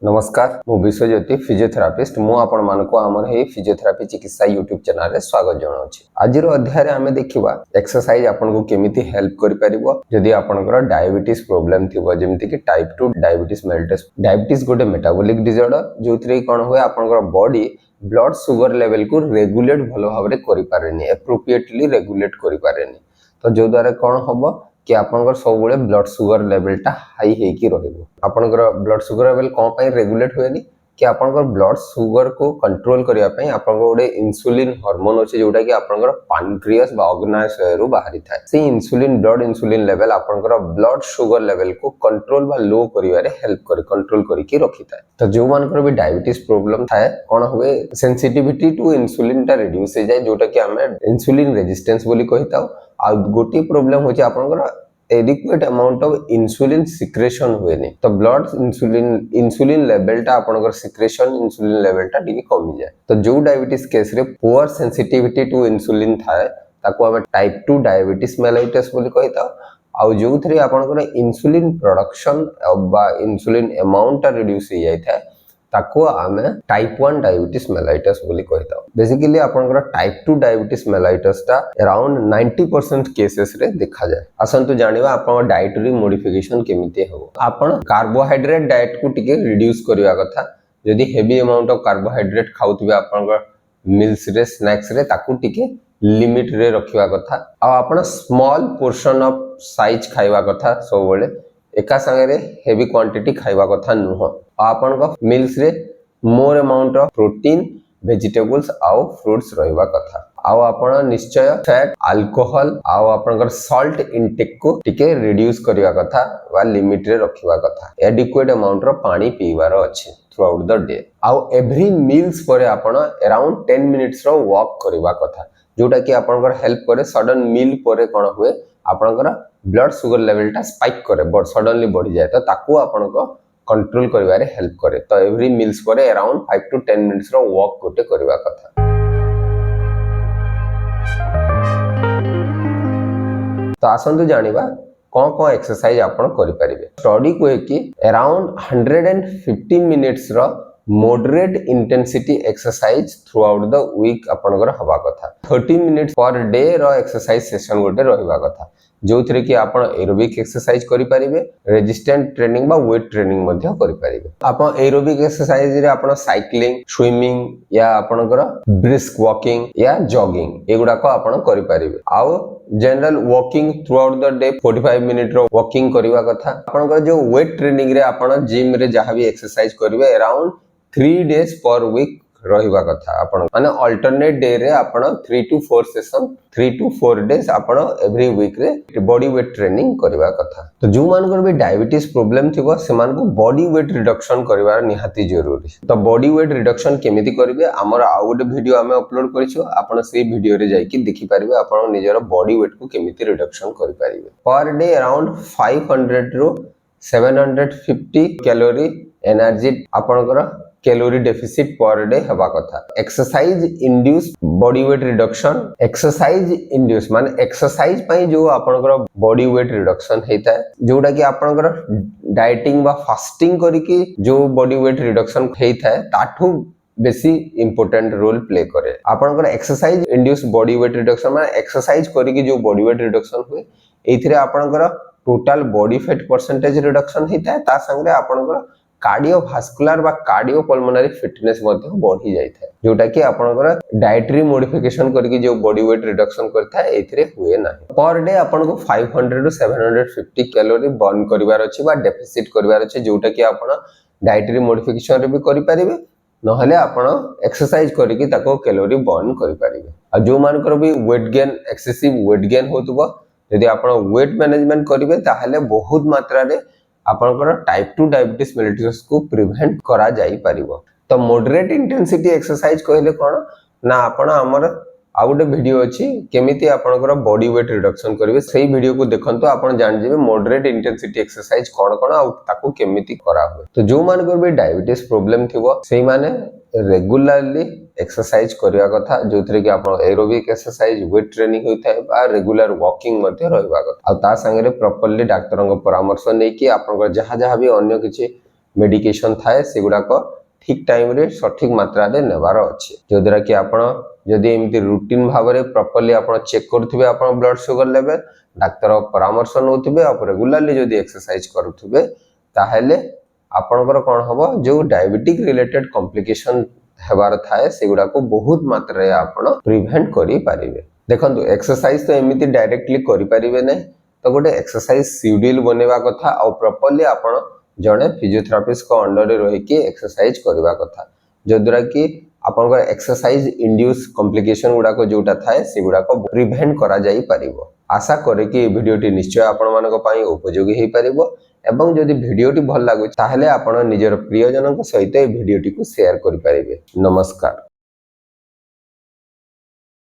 नमस्कार मु विश्वज्योति फिजियोथेरापिस्ट मु आपण मानको हमर हे फिजियोथेरापी चिकित्सा यूट्यूब चैनल रे स्वागत जणाउछि। आजिर अध्याय रे आमे देखिबा एक्सरसाइज आपन को केमिति हेल्प करि परिबो जदि आपनकर डायबिटीज प्रॉब्लम थिबो जेमिति कि टाइप 2 डायबिटीज मेल्टस। डायबिटीज गोटे मेटाबॉलिक डिसऑर्डर जोथरे कोन होय आपनकर बॉडी ब्लड शुगर लेवल को रेगुलेट भलो भाबरे करि पारेनी, एप्रोप्रिएटली रेगुलेट करि पारेनी। तो जो द्वारा कोन होबो कि आपनकर सब बेले ब्लड शुगर लेवल टा हाई हेकी रहइबो। आपनकर ब्लड शुगर लेवल कोन पई रेगुलेट होएनी कि आपनकर ब्लड शुगर को कंट्रोल करिया पई आपनकर गोटे इंसुलिन हार्मोन अछि जोटा कि आपनकर पैनक्रियास बा ऑर्गनाइज रो बाहरी थाए। से इंसुलिन ब्लड इंसुलिन लेवल आपनकर ब्लड शुगर लेवल को कंट्रोल बा लो करिवारे हेल्प करे, कंट्रोल करिकि रखिथाए। तो जो मानकर भी डायबिटीज प्रॉब्लम थाए कोन होवे सेंसिटिविटी टू इंसुलिन टा रिड्यूस हो जाए जोटा कि हमें इंसुलिन रेजिस्टेंस बोली कहिताओ। आ गोटी प्रॉब्लम होची आपनकर adequate amount of insulin secretion हुए नहीं। तो ब्लड इंसुलिन लेवल टा आपनकर सिक्रेशन इंसुलिन लेवल टा टिके कमी जाए। तो जो डायबिटीज केस रे पुअर सेंसिटिविटी टू इंसुलिन थाए ताको हमें टाइप 2 डायबिटीज मेलाइटिस बोली कहिता। आ जो थरे आपनकर इंसुलिन प्रोडक्शन बा इंसुलिन अमाउंट टा रिड्यूस हो जाय थाए ताको आमे टाइप 1 डायबिटीज मेलाइटिस बोली कहिता। बेसिकली आपनकर टाइप 2 डायबिटीज मेलाइटिस टा अराउंड 90% केसेस रे देखा जाए। असंतु जानिबा आपन डाइटरी मॉडिफिकेशन केमिते हो। आपन कार्बोहाइड्रेट डाइट को टिके रिड्यूस करिवा कथा। यदि हेवी अमाउंट ऑफ कार्बोहाइड्रेट खाउतबे आपनकर मील्स रे स्नैक्स रे ताको टिके लिमिट रे रखिवा कथा। आ आपन स्मॉल पोर्शन ऑफ साइज खाइवा कथा। सब बेले एका संगे रे हेवी क्वांटिटी खाइवा कथा नुह। आपन को मील्स रे more amount of protein vegetables आउ फ्रूट्स रहिबा कथा। आउ आपण निश्चय फैट अल्कोहल आउ आपनकर सॉल्ट इनटेक को टिके रिड्यूस करिवा कथा वा लिमिट रे रखिवा कथा। एडिक्वेट अमाउंट रो पानी पीवार अछि थ्रू आउट द डे। आउ एवरी मील्स परे आपण अराउंड 10 मिनिट्स रो वॉक करिवा कथा जोटा कि आपनकर हेल्प करे। सडन मील परे कोन हुए आपनकर ब्लड शुगर लेवल टा स्पाइक करे, बट सडनली बढ़ी जाए तो ताको आपनको कंट्रोल करिवारे हेल्प करे। तो एवरी मील्स परे अराउंड 5 to 10 मिनिट्स रो वॉक गोटे करिवा कथा। तो आसंतु जानिबा कोन एक्सरसाइज आपण करि परिबे। स्टडी को कि अराउंड 150 मिनिट्स रो moderate intensity exercise throughout the week आपनकर हवा कथा। 30 मिनिट्स पर डे रो एक्सरसाइज सेशन गोटे रहिबा कथा जो थरे कि आपण एरोबिक एक्सरसाइज करि परिबे, रेजिस्टेंट ट्रेनिंग बा वेट ट्रेनिंग मध्ये करि परिबे। आपण एरोबिक एक्सरसाइज रे आपण साइक्लिंग, स्विमिंग या आपनकर ब्रिस्क वॉकिंग या जॉगिंग एगुडा को आपण करि परिबे। आउ general walking throughout the day 45 minute रो वॉकिंग करिवा कथा। आपनकर जो वेट ट्रेनिंग रे आपण जिम रे जहां भी एक्सरसाइज करिवे अराउंड 3 डेज पर वीक रहिबा कथा। आपण माने अल्टरनेट डे रे आपण 3 to 4 सेशन 3 to 4 डेज आपण एवरी वीक रे बॉडी वेट ट्रेनिंग करिवा कथा। तो जो मानकर भी डायबिटीज प्रॉब्लम थिबो से मान को बॉडी वेट रिडक्शन करिवार निहाती जरूरी। तो बॉडी वेट रिडक्शन केमिति करिवे हमर आउ गोटे वीडियो हमें अपलोड करिसो। आपण से वीडियो रे जाई कि देखि परिबे आपण निजर बॉडी वेट को केमिति रिडक्शन करि परिबे। पर डे अराउंड 500 रो 750 कैलोरी एनर्जी आपनकर कैलोरी डेफिसिट पर डे हवा कथा। Exercise induce body weight reduction. Exercise induce माने एक्सरसाइज पई जो आपनकर बॉडी वेट रिडक्शन हेता है जोटा कि आपनकर डाइटिंग बा फास्टिंग करिकि जो बॉडी वेट रिडक्शन हेता है ताठू बेसी इंपोर्टेंट रोल प्ले करे। आपनकर exercise induce body weight reduction माने एक्सरसाइज करिकि जो बॉडी वेट रिडक्शन हुए एथिरे आपनकर total body fat percentage reduction हेता है। ता संगे आपनकर कार्डियोवास्कुलर बा कार्डियोपल्मोनरी फिटनेस मध्ये बढ़ी जाय थाए जोटा कि आपनकर डाइटरी मॉडिफिकेशन करके जो बॉडी वेट रिडक्शन करता है एथिरे हुए ना। पर डे आपनको 500 to 750 कैलोरी बर्न करिवार अछि बा डेफिसिट करिवार अछि जोटा कि आपण डाइटरी मॉडिफिकेशन रे भी करि परिबे नहले आपण एक्सरसाइज करके ताको कैलोरी बर्न करि परिबे। आ जो मानकर भी weight gain excessive weight gain होतबो यदि आपण वेट मैनेजमेंट करिवे ताहले बहुत मात्रा रे आपनकर टाइप 2 डायबिटीज मेलिटस को प्रिवेंट करा जाई परिबो। तो मॉडरेट इंटेंसिटी एक्सरसाइज कहले कोन ना आपण हमर आ गोटे वीडियो अछि केमिति आपनकर बॉडी वेट रिडक्शन करिवे सेही वीडियो को देखंतो आपण जान जेबे मॉडरेट इंटेंसिटी एक्सरसाइज कोन कोन आ ताको केमिति करा होय। तो जो मानकर भी डायबिटीज प्रॉब्लम थिबो सेही माने रेगुलरली एक्सरसाइज करिया कथा जो थरे कि आपण एरोबिक एक्सरसाइज वेट ट्रेनिंग होई थाए बा रेगुलर वॉकिंग मध्ये रहइबा कथा। आ ता संगे रे प्रॉपर्ली डाक्टरन को परामर्श नै कि आपन जहा जहा भी अन्य किछि मेडिकेशन थाए सेगुड़ाक ठीक टाइम रे सठिक मात्रा रे नेबार अछि जो द्वारा कि आपण जदि एमती रूटीन भाव में प्रॉपर्ली आपण चेक करुथिबे आपण ब्लड शुगर लेवल डाक्टर परामर्श नउथिबे आ रेगुलरली जदि एक्सरसाइज करुथिबे ताहेले आपणकर कौन हम जो डायबिटिक रिलेटेड कॉम्प्लिकेशन हेबार थाए सेगुड़ा को बहुत मात्रा आपण प्रिवेंट करि पारिबे। देखंतु एक्सरसाइज तो एमिति डायरेक्टली करि पारिबे नै तो गोटे एक्सरसाइज शेड्यूल बनेबा कथा आ प्रॉपर्ली आपण जड़े फिजियोथेरापिस्ट को अंडर रे रही के एक्सरसाइज करबा कथा जो द्वारा कि आपन एक्सरसाइज इंड्यूस कॉम्प्लिकेशन गुडा को जोटा थाए सेगुडा को प्रिवेंट करा जाई परिबो। आशा करे कि वीडियोटी निश्चय आपण मानको पई उपयोगी हे परिबो एवं जदि वीडियोटी भल लागु ताहले आपण निजर प्रियजनक सहित ए वीडियोटी को शेयर करि परिबे। नमस्कार।